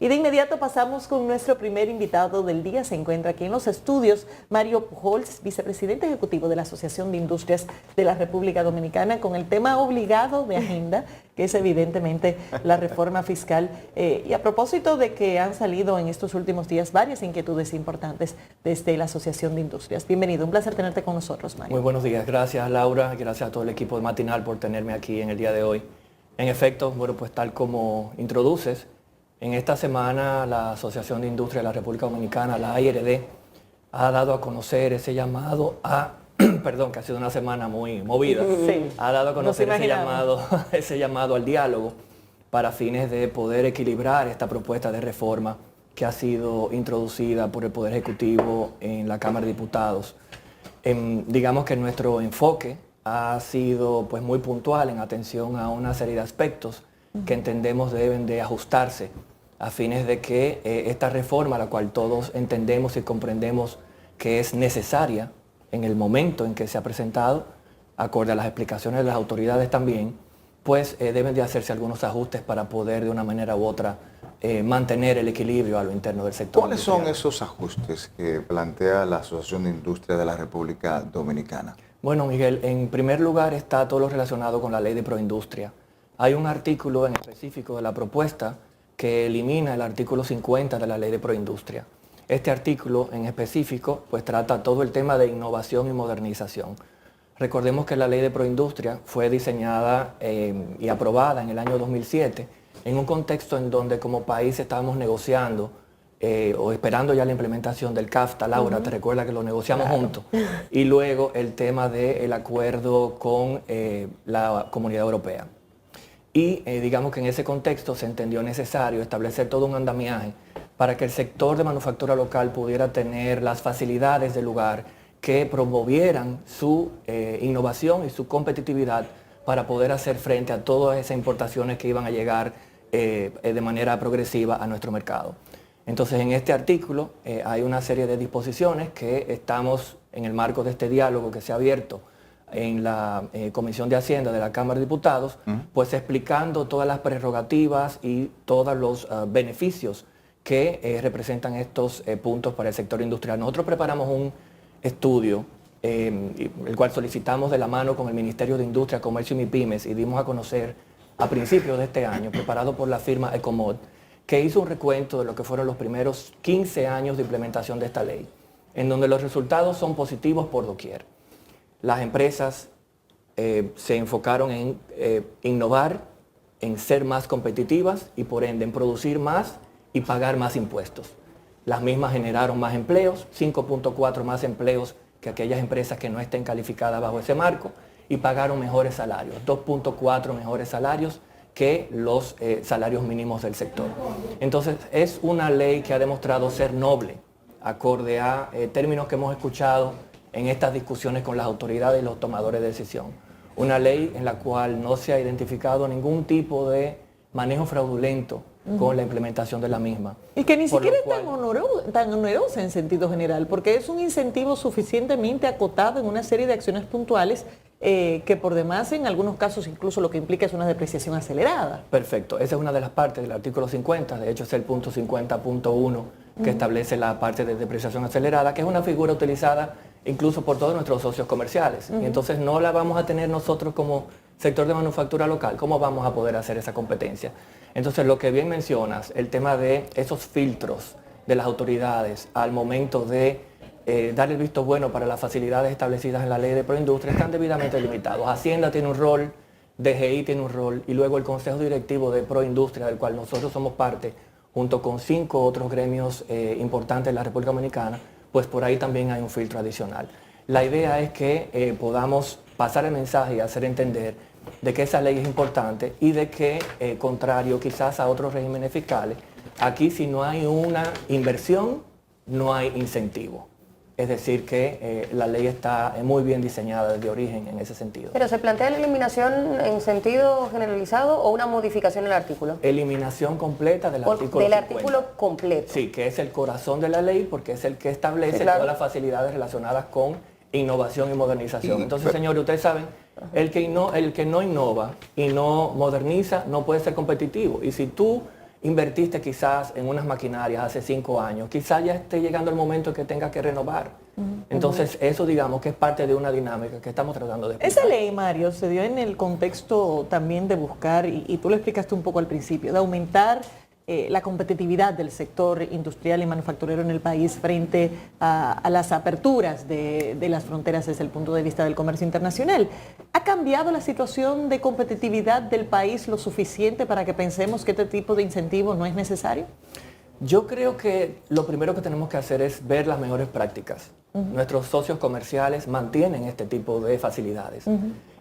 Y de inmediato pasamos con nuestro primer invitado del día. Se encuentra aquí en los estudios Mario Pujols, vicepresidente ejecutivo de la Asociación de Industrias de la República Dominicana, con el tema obligado de agenda, que es evidentemente la reforma fiscal. Y a propósito de que han salido en estos últimos días varias inquietudes importantes desde la Asociación de Industrias. Bienvenido, un placer tenerte con nosotros, Mario. Muy buenos días, gracias Laura, gracias a todo el equipo de Matinal por tenerme aquí en el día de hoy. En efecto, bueno, pues tal como introduces, en esta semana la Asociación de Industria de la República Dominicana, la AIRD, ha dado a conocer ese llamado a, perdón, que ha sido una semana muy movida, sí, ha dado a conocer ese llamado al diálogo para fines de poder equilibrar esta propuesta de reforma que ha sido introducida por el Poder Ejecutivo en la Cámara de Diputados. Digamos que nuestro enfoque ha sido pues, muy puntual en atención a una serie de aspectos que entendemos deben de ajustarse a fines de que esta reforma, la cual todos entendemos y comprendemos que es necesaria en el momento en que se ha presentado, acorde a las explicaciones de las autoridades también, pues deben de hacerse algunos ajustes para poder de una manera u otra mantener el equilibrio a lo interno del sector. ¿Cuáles son esos ajustes que plantea la Asociación de Industria de la República Dominicana? Bueno, Miguel, en primer lugar está todo lo relacionado con la ley de proindustria. Hay un artículo en específico de la propuesta que elimina el artículo 50 de la ley de proindustria. Este artículo en específico pues trata todo el tema de innovación y modernización. Recordemos que la ley de proindustria fue diseñada y aprobada en el año 2007 en un contexto en donde como país estábamos negociando o esperando ya la implementación del CAFTA. Laura, te recuerda que lo negociamos juntos. Y luego el tema del acuerdo con la Comunidad Europea. Y digamos que en ese contexto se entendió necesario establecer todo un andamiaje para que el sector de manufactura local pudiera tener las facilidades del lugar que promovieran su innovación y su competitividad para poder hacer frente a todas esas importaciones que iban a llegar de manera progresiva a nuestro mercado. Entonces en este artículo hay una serie de disposiciones que estamos en el marco de este diálogo que se ha abierto en la Comisión de Hacienda de la Cámara de Diputados, pues explicando todas las prerrogativas y todos los beneficios que representan estos puntos para el sector industrial. Nosotros preparamos un estudio, el cual solicitamos de la mano con el Ministerio de Industria, Comercio y MIPYMES y dimos a conocer a principios de este año, preparado por la firma Ecomod, que hizo un recuento de lo que fueron los primeros 15 años de implementación de esta ley, en donde los resultados son positivos por doquier. Las empresas se enfocaron en innovar, en ser más competitivas y por ende en producir más y pagar más impuestos. Las mismas generaron más empleos, 5.4 más empleos que aquellas empresas que no estén calificadas bajo ese marco y pagaron mejores salarios, 2.4 mejores salarios que los salarios mínimos del sector. Entonces es una ley que ha demostrado ser noble, acorde a términos que hemos escuchado en estas discusiones con las autoridades y los tomadores de decisión. Una ley en la cual no se ha identificado ningún tipo de manejo fraudulento con la implementación de la misma. Y que ni siquiera es tan onerosa en sentido general, porque es un incentivo suficientemente acotado en una serie de acciones puntuales que por demás en algunos casos incluso lo que implica es una depreciación acelerada. Perfecto, esa es una de las partes del artículo 50, de hecho es el punto 50.1 que establece la parte de depreciación acelerada, que es una figura utilizada incluso por todos nuestros socios comerciales. Y entonces no la vamos a tener nosotros como sector de manufactura local. ¿Cómo vamos a poder hacer esa competencia? Entonces lo que bien mencionas, el tema de esos filtros de las autoridades al momento de dar el visto bueno para las facilidades establecidas en la ley de proindustria están debidamente limitados. Hacienda tiene un rol, DGI tiene un rol y luego el Consejo Directivo de Proindustria, del cual nosotros somos parte, junto con 5 otros gremios importantes de la República Dominicana, pues por ahí también hay un filtro adicional. La idea es que podamos pasar el mensaje y hacer entender de que esa ley es importante y de que, contrario quizás a otros regímenes fiscales, aquí si no hay una inversión, no hay incentivo. Es decir, que la ley está muy bien diseñada desde origen en ese sentido. ¿Pero se plantea la eliminación en sentido generalizado o una modificación en el artículo? Eliminación completa del artículo 50. Artículo completo. Sí, que es el corazón de la ley porque es el que establece todas las facilidades relacionadas con innovación y modernización. Entonces, señores, ustedes saben, el que no innova y no moderniza no puede ser competitivo. Y si tú invertiste quizás en unas maquinarias hace 5 años, quizás ya esté llegando el momento en que tengas que renovar. Entonces, eso digamos que es parte de una dinámica que estamos tratando de explicar. Esa ley, Mario, se dio en el contexto también de buscar, y tú lo explicaste un poco al principio, de aumentar la competitividad del sector industrial y manufacturero en el país frente a las aperturas de las fronteras desde el punto de vista del comercio internacional. ¿Ha cambiado la situación de competitividad del país lo suficiente para que pensemos que este tipo de incentivo no es necesario? Yo creo que lo primero que tenemos que hacer es ver las mejores prácticas. Nuestros socios comerciales mantienen este tipo de facilidades.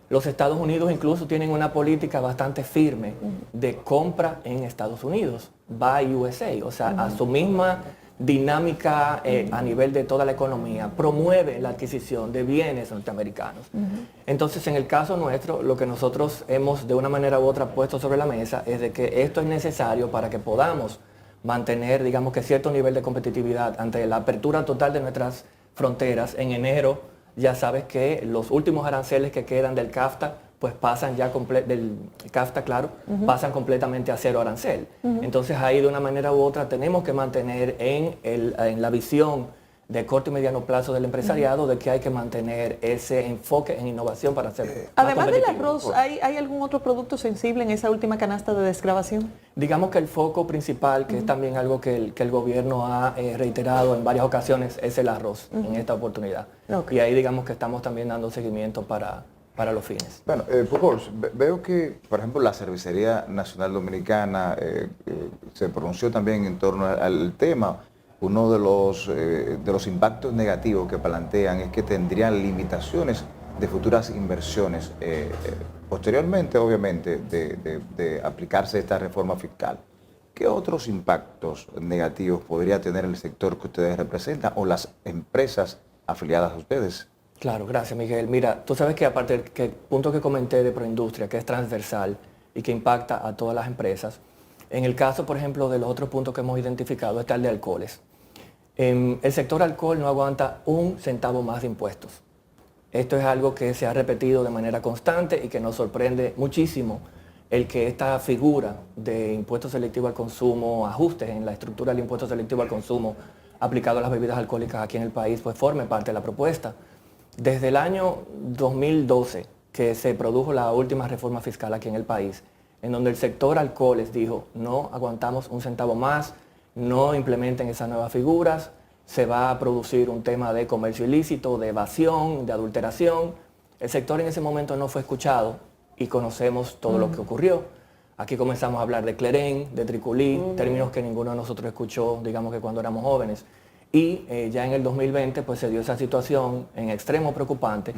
Los Estados Unidos incluso tienen una política bastante firme de compra en Estados Unidos, Buy USA, o sea, a su misma dinámica a nivel de toda la economía, promueve la adquisición de bienes norteamericanos. Entonces, en el caso nuestro, lo que nosotros hemos de una manera u otra puesto sobre la mesa es de que esto es necesario para que podamos mantener, digamos que cierto nivel de competitividad ante la apertura total de nuestras fronteras en enero. Ya sabes que los últimos aranceles que quedan del CAFTA, pues pasan ya del CAFTA, claro, pasan completamente a cero arancel. Entonces ahí de una manera u otra tenemos que mantener en la visión de corto y mediano plazo del empresariado de que hay que mantener ese enfoque en innovación para hacer Además del arroz, ¿hay algún otro producto sensible en esa última canasta de desgravación? Digamos que el foco principal, que es también algo que el gobierno ha reiterado en varias ocasiones, es el arroz en esta oportunidad. Y ahí digamos que estamos también dando seguimiento para los fines. Bueno, Pujols, veo que, por ejemplo, la Cervecería Nacional Dominicana se pronunció también en torno al tema. Uno de los impactos negativos que plantean es que tendrían limitaciones de futuras inversiones posteriormente, obviamente, de aplicarse esta reforma fiscal. ¿Qué otros impactos negativos podría tener el sector que ustedes representan o las empresas afiliadas a ustedes? Claro, gracias Miguel. Mira, tú sabes que aparte del punto que comenté de Proindustria, que es transversal y que impacta a todas las empresas, en el caso, por ejemplo, de los otros puntos que hemos identificado, está el de alcoholes. El sector alcohol no aguanta un centavo más de impuestos. Esto es algo que se ha repetido de manera constante y que nos sorprende muchísimo el que esta figura de impuesto selectivo al consumo, ajustes en la estructura del impuesto selectivo al consumo aplicado a las bebidas alcohólicas aquí en el país, pues forme parte de la propuesta. Desde el año 2012, que se produjo la última reforma fiscal aquí en el país, en donde el sector alcoholes dijo, no aguantamos un centavo más, no implementen esas nuevas figuras, se va a producir un tema de comercio ilícito, de evasión, de adulteración. El sector en ese momento no fue escuchado y conocemos todo lo que ocurrió. Aquí comenzamos a hablar de clerén, de triculí, términos que ninguno de nosotros escuchó, digamos que cuando éramos jóvenes. Y ya en el 2020 pues se dio esa situación en extremo preocupante,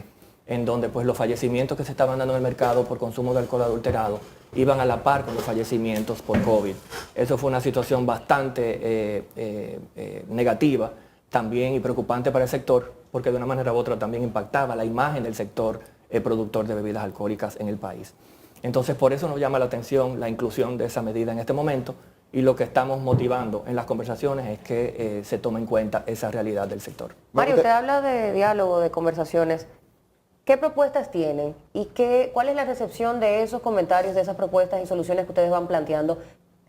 en donde pues los fallecimientos que se estaban dando en el mercado por consumo de alcohol adulterado iban a la par con los fallecimientos por COVID. Eso fue una situación bastante negativa también y preocupante para el sector, porque de una manera u otra también impactaba la imagen del sector productor de bebidas alcohólicas en el país. Entonces por eso nos llama la atención la inclusión de esa medida en este momento, y lo que estamos motivando en las conversaciones es que se tome en cuenta esa realidad del sector. Mario, usted habla de diálogo, de conversaciones. ¿Qué propuestas tienen y cuál es la recepción de esos comentarios, de esas propuestas y soluciones que ustedes van planteando?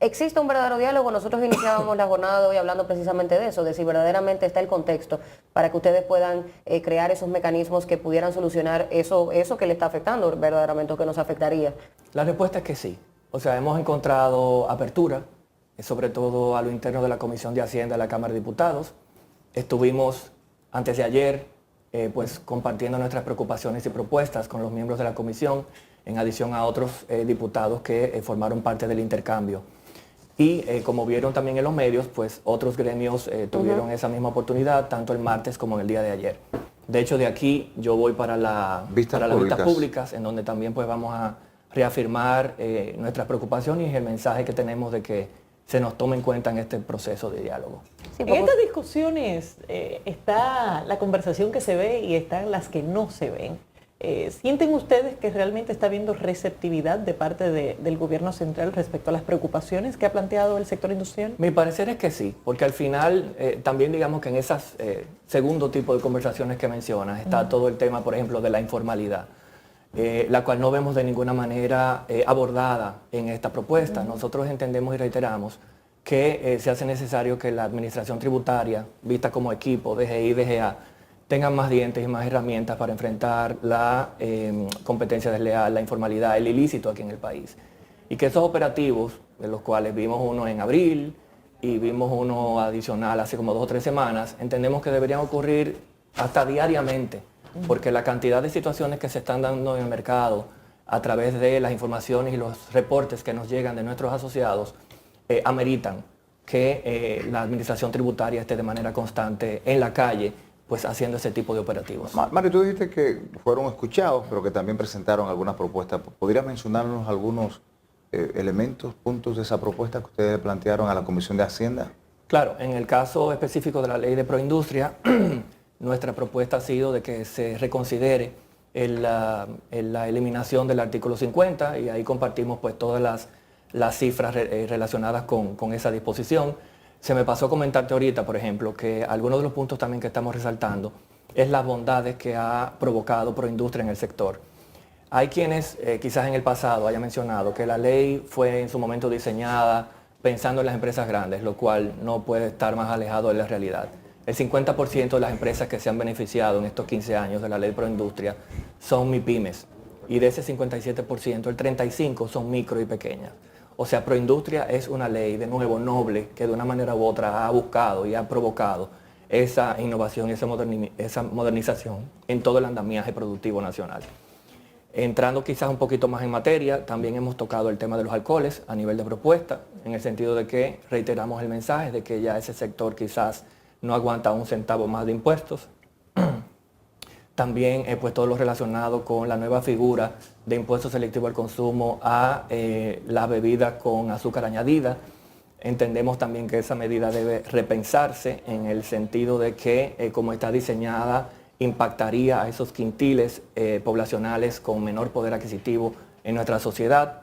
¿Existe un verdadero diálogo? Nosotros iniciábamos la jornada de hoy hablando precisamente de eso, de si verdaderamente está el contexto para que ustedes puedan crear esos mecanismos que pudieran solucionar eso que le está afectando verdaderamente o que nos afectaría. La respuesta es que sí. O sea, hemos encontrado apertura, sobre todo a lo interno de la Comisión de Hacienda de la Cámara de Diputados. Estuvimos antes de ayer pues compartiendo nuestras preocupaciones y propuestas con los miembros de la comisión, en adición a otros diputados que formaron parte del intercambio. Y como vieron también en los medios, pues otros gremios tuvieron esa misma oportunidad, tanto el martes como en el día de ayer. De hecho, de aquí yo voy para las vistas públicas, en donde también pues vamos a reafirmar nuestras preocupaciones y el mensaje que tenemos de que se nos tome en cuenta en este proceso de diálogo. Sí, en estas discusiones está la conversación que se ve y están las que no se ven. ¿Sienten ustedes que realmente está habiendo receptividad de parte del gobierno central respecto a las preocupaciones que ha planteado el sector industrial? Mi parecer es que sí, porque al final también digamos que en esas segundo tipo de conversaciones que mencionas está todo el tema, por ejemplo, de la informalidad. La cual no vemos de ninguna manera abordada en esta propuesta. Nosotros entendemos y reiteramos que se hace necesario que la administración tributaria, vista como equipo, DGI y DGA, tengan más dientes y más herramientas para enfrentar la competencia desleal, la informalidad, el ilícito aquí en el país. Y que esos operativos, de los cuales vimos uno en abril y vimos uno adicional hace como 2 o 3 semanas, entendemos que deberían ocurrir hasta diariamente, porque la cantidad de situaciones que se están dando en el mercado a través de las informaciones y los reportes que nos llegan de nuestros asociados ameritan que la administración tributaria esté de manera constante en la calle, pues haciendo ese tipo de operativos. Mario, tú dijiste que fueron escuchados, pero que también presentaron algunas propuestas. ¿Podrías mencionarnos algunos elementos, puntos de esa propuesta que ustedes plantearon a la Comisión de Hacienda? Claro, en el caso específico de la ley de proindustria, nuestra propuesta ha sido de que se reconsidere la eliminación del artículo 50 y ahí compartimos pues todas las cifras relacionadas con esa disposición. Se me pasó comentarte ahorita, por ejemplo, que algunos de los puntos también que estamos resaltando es las bondades que ha provocado Proindustria en el sector. Hay quienes quizás en el pasado hayan mencionado que la ley fue en su momento diseñada pensando en las empresas grandes, lo cual no puede estar más alejado de la realidad. El 50% de las empresas que se han beneficiado en estos 15 años de la ley de Proindustria son MIPYMES y de ese 57%, el 35% son micro y pequeñas. O sea, Proindustria es una ley, de nuevo, noble, que de una manera u otra ha buscado y ha provocado esa innovación y esa modernización en todo el andamiaje productivo nacional. Entrando quizás un poquito más en materia, también hemos tocado el tema de los alcoholes a nivel de propuesta, en el sentido de que reiteramos el mensaje de que ya ese sector quizás no aguanta un centavo más de impuestos. También pues todo lo relacionado con la nueva figura de impuesto selectivo al consumo a las bebidas con azúcar añadida. Entendemos también que esa medida debe repensarse en el sentido de que como está diseñada impactaría a esos quintiles poblacionales con menor poder adquisitivo en nuestra sociedad.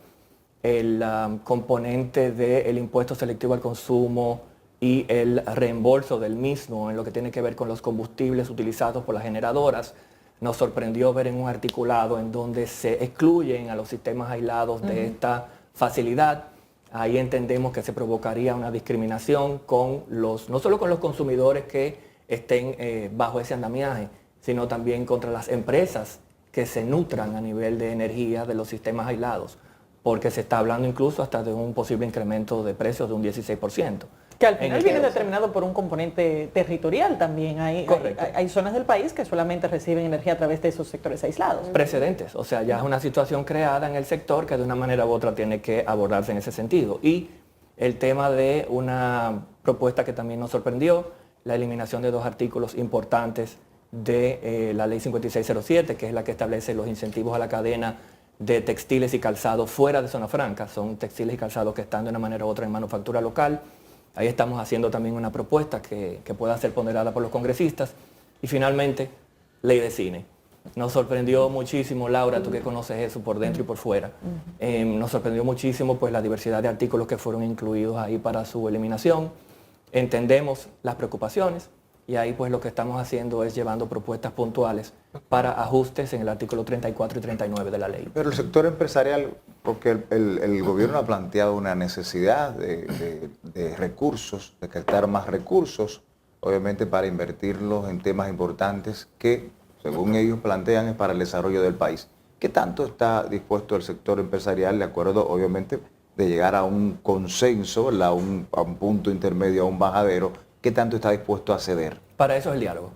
El componente del impuesto selectivo al consumo y el reembolso del mismo en lo que tiene que ver con los combustibles utilizados por las generadoras. Nos sorprendió ver en un articulado en donde se excluyen a los sistemas aislados de esta facilidad. Ahí entendemos que se provocaría una discriminación con no solo con los consumidores que estén bajo ese andamiaje, sino también contra las empresas que se nutran a nivel de energía de los sistemas aislados, porque se está hablando incluso hasta de un posible incremento de precios de un 16%. Que al final viene determinado por un componente territorial también. Hay zonas del país que solamente reciben energía a través de esos sectores aislados. Precedentes, o sea, ya es una situación creada en el sector que de una manera u otra tiene que abordarse en ese sentido. Y el tema de una propuesta que también nos sorprendió, la eliminación de 2 artículos importantes de la ley 5607, que es la que establece los incentivos a la cadena de textiles y calzados fuera de zona franca. Son textiles y calzados que están de una manera u otra en manufactura local. Ahí estamos haciendo también una propuesta que pueda ser ponderada por los congresistas. Y finalmente, ley de cine. Nos sorprendió muchísimo, Laura, tú que conoces eso por dentro y por fuera, nos sorprendió muchísimo pues la diversidad de artículos que fueron incluidos ahí para su eliminación. Entendemos las preocupaciones y ahí pues lo que estamos haciendo es llevando propuestas puntuales para ajustes en el artículo 34 y 39 de la ley. Pero el sector empresarial, porque el gobierno ha planteado una necesidad de recursos, de captar más recursos, obviamente para invertirlos en temas importantes que, según ellos plantean, es para el desarrollo del país. ¿Qué tanto está dispuesto el sector empresarial, de acuerdo, obviamente, de llegar a un consenso, a un punto intermedio, a un bajadero? ¿Qué tanto está dispuesto a ceder? Para eso es el diálogo.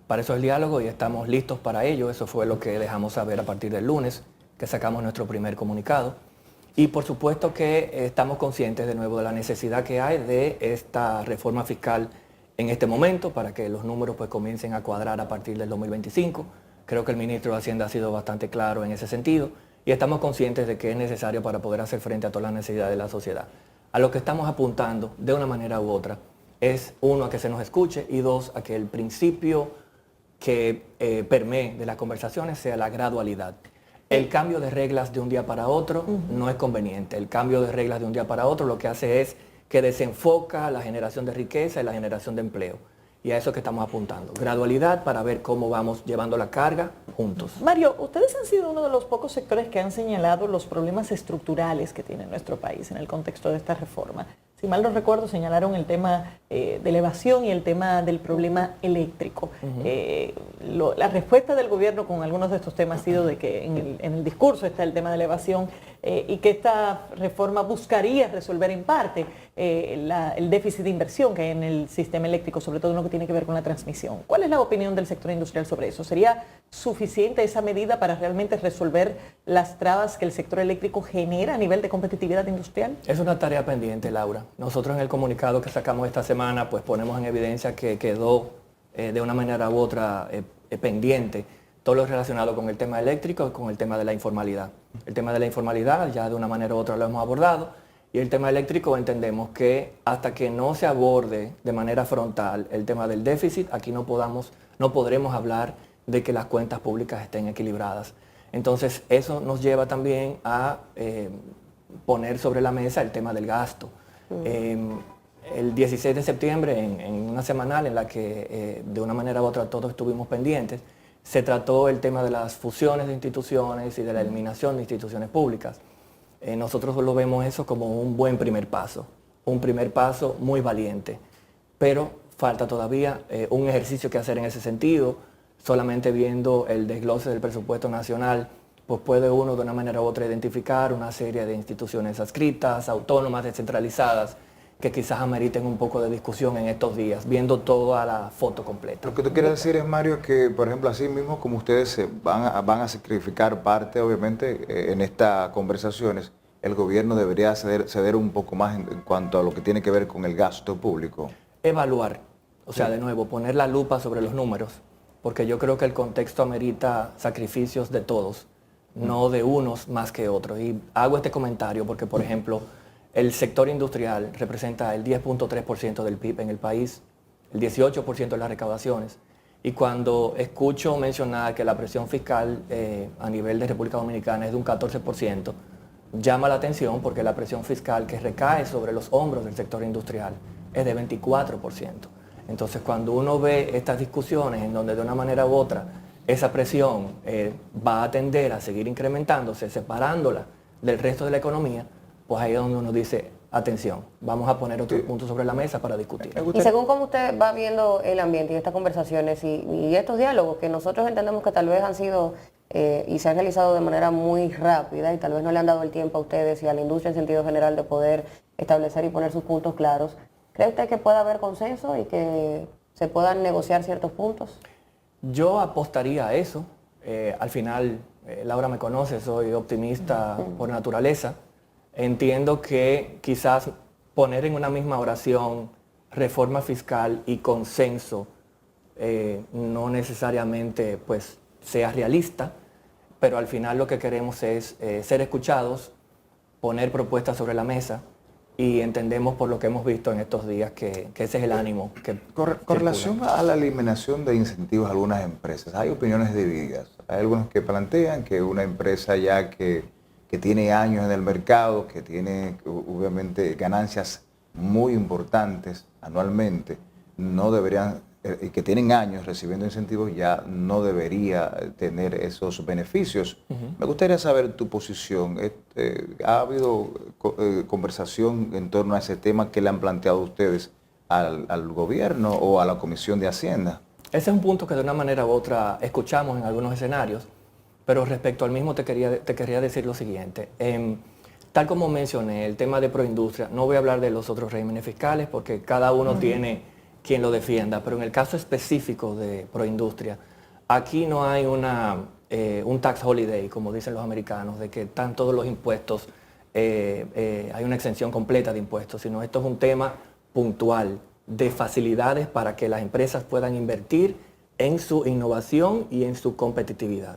Para eso es el diálogo y estamos listos para ello. Eso fue lo que dejamos saber a partir del lunes, que sacamos nuestro primer comunicado. Y por supuesto que estamos conscientes de nuevo de la necesidad que hay de esta reforma fiscal en este momento para que los números pues comiencen a cuadrar a partir del 2025. Creo que el ministro de Hacienda ha sido bastante claro en ese sentido y estamos conscientes de que es necesario para poder hacer frente a todas las necesidades de la sociedad. A lo que estamos apuntando de una manera u otra es, 1, a que se nos escuche y 2, a que el principio que permee de las conversaciones sea la gradualidad. El cambio de reglas de un día para otro no es conveniente. El cambio de reglas de un día para otro lo que hace es que desenfoca la generación de riqueza y la generación de empleo. Y a eso que estamos apuntando. Gradualidad para ver cómo vamos llevando la carga juntos. Mario, ustedes han sido uno de los pocos sectores que han señalado los problemas estructurales que tiene nuestro país en el contexto de esta reforma. si mal no recuerdo, señalaron el tema de elevación y el tema del problema eléctrico. La respuesta del gobierno con algunos de estos temas ha sido de que en el discurso está el tema de elevación y que esta reforma buscaría resolver en parte el déficit de inversión que hay en el sistema eléctrico, sobre todo en lo que tiene que ver con la transmisión. ¿Cuál es la opinión del sector industrial sobre eso? ¿Sería suficiente esa medida para realmente resolver las trabas que el sector eléctrico genera a nivel de competitividad industrial? Es una tarea pendiente, Laura. Nosotros en el comunicado que sacamos esta semana, pues ponemos en evidencia que quedó de una manera u otra pendiente todo lo relacionado con el tema eléctrico y con el tema de la informalidad. El tema de la informalidad ya de una manera u otra lo hemos abordado y el tema eléctrico entendemos que hasta que no se aborde de manera frontal el tema del déficit, aquí no podremos hablar de que las cuentas públicas estén equilibradas. Entonces eso nos lleva también a poner sobre la mesa el tema del gasto. El 16 de septiembre, en una semanal en la que de una manera u otra todos estuvimos pendientes, se trató el tema de las fusiones de instituciones y de la eliminación de instituciones públicas. Nosotros lo vemos eso como un buen primer paso muy valiente, pero falta todavía un ejercicio que hacer en ese sentido. Solamente viendo el desglose del presupuesto nacional, pues puede uno de una manera u otra identificar una serie de instituciones adscritas, autónomas, descentralizadas, que quizás ameriten un poco de discusión en estos días, viendo toda la foto completa. Lo que tú quieres decir es, Mario, que por ejemplo así mismo como ustedes van a sacrificar parte, obviamente, en estas conversaciones, el gobierno debería ceder un poco más en cuanto a lo que tiene que ver con el gasto público. Evaluar, o sea, de nuevo, poner la lupa sobre los números, porque yo creo que el contexto amerita sacrificios de todos, no de unos más que otros. Y hago este comentario porque, por ejemplo, el sector industrial representa el 10.3% del PIB en el país, el 18% de las recaudaciones. Y cuando escucho mencionar que la presión fiscal a nivel de República Dominicana es de un 14%, llama la atención porque la presión fiscal que recae sobre los hombros del sector industrial es de 24%. Entonces, cuando uno ve estas discusiones en donde de una manera u otra esa presión va a tender a seguir incrementándose, separándola del resto de la economía, pues ahí es donde uno dice, atención, vamos a poner otros puntos sobre la mesa para discutir. Y según cómo usted va viendo el ambiente y estas conversaciones y estos diálogos que nosotros entendemos que tal vez han sido y se han realizado de manera muy rápida y tal vez no le han dado el tiempo a ustedes y a la industria en sentido general de poder establecer y poner sus puntos claros, ¿cree usted que pueda haber consenso y que se puedan negociar ciertos puntos? Yo apostaría a eso. Al final, Laura me conoce, soy optimista por naturaleza. Entiendo que quizás poner en una misma oración reforma fiscal y consenso no necesariamente pues, sea realista, pero al final lo que queremos es ser escuchados, poner propuestas sobre la mesa y entendemos por lo que hemos visto en estos días que ese es el ánimo que Con relación a la eliminación de incentivos a algunas empresas, hay opiniones divididas. Hay algunos que plantean que una empresa ya que tiene años en el mercado, que tiene obviamente ganancias muy importantes anualmente, no deberían, y que tienen años recibiendo incentivos, ya no debería tener esos beneficios. Me gustaría saber tu posición. ¿Ha habido conversación en torno a ese tema que le han planteado ustedes al gobierno o a la Comisión de Hacienda? Ese es un punto que de una manera u otra escuchamos en algunos escenarios, pero respecto al mismo te quería decir lo siguiente. Tal como mencioné, el tema de Proindustria, no voy a hablar de los otros regímenes fiscales porque cada uno tiene quien lo defienda, pero en el caso específico de Proindustria, aquí no hay un tax holiday, como dicen los americanos, de que están todos los impuestos, hay una exención completa de impuestos, sino esto es un tema puntual de facilidades para que las empresas puedan invertir en su innovación y en su competitividad.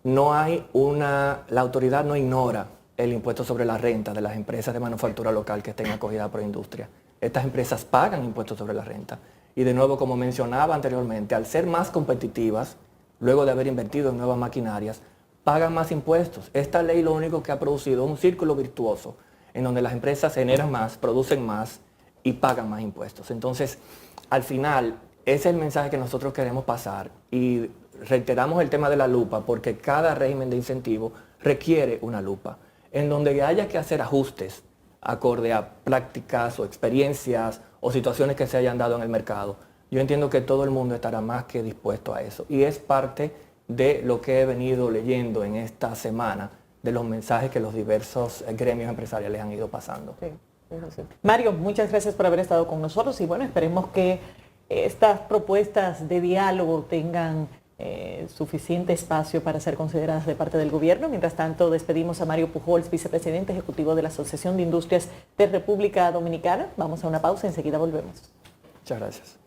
La autoridad no ignora el impuesto sobre la renta de las empresas de manufactura local que estén acogidas a Proindustria. Estas empresas pagan impuestos sobre la renta. Y de nuevo, como mencionaba anteriormente, al ser más competitivas, luego de haber invertido en nuevas maquinarias, pagan más impuestos. Esta ley lo único que ha producido es un círculo virtuoso, en donde las empresas generan más, producen más y pagan más impuestos. Entonces, al final, ese es el mensaje que nosotros queremos pasar. Y reiteramos el tema de la lupa, porque cada régimen de incentivo requiere una lupa. En donde haya que hacer ajustes acorde a prácticas o experiencias o situaciones que se hayan dado en el mercado. Yo entiendo que todo el mundo estará más que dispuesto a eso y es parte de lo que he venido leyendo en esta semana, de los mensajes que los diversos gremios empresariales han ido pasando. Sí, es así. Mario, muchas gracias por haber estado con nosotros y bueno, esperemos que estas propuestas de diálogo tengan suficiente espacio para ser consideradas de parte del gobierno. Mientras tanto, despedimos a Mario Pujols, vicepresidente ejecutivo de la Asociación de Industrias de República Dominicana. Vamos a una pausa, enseguida volvemos. Muchas gracias.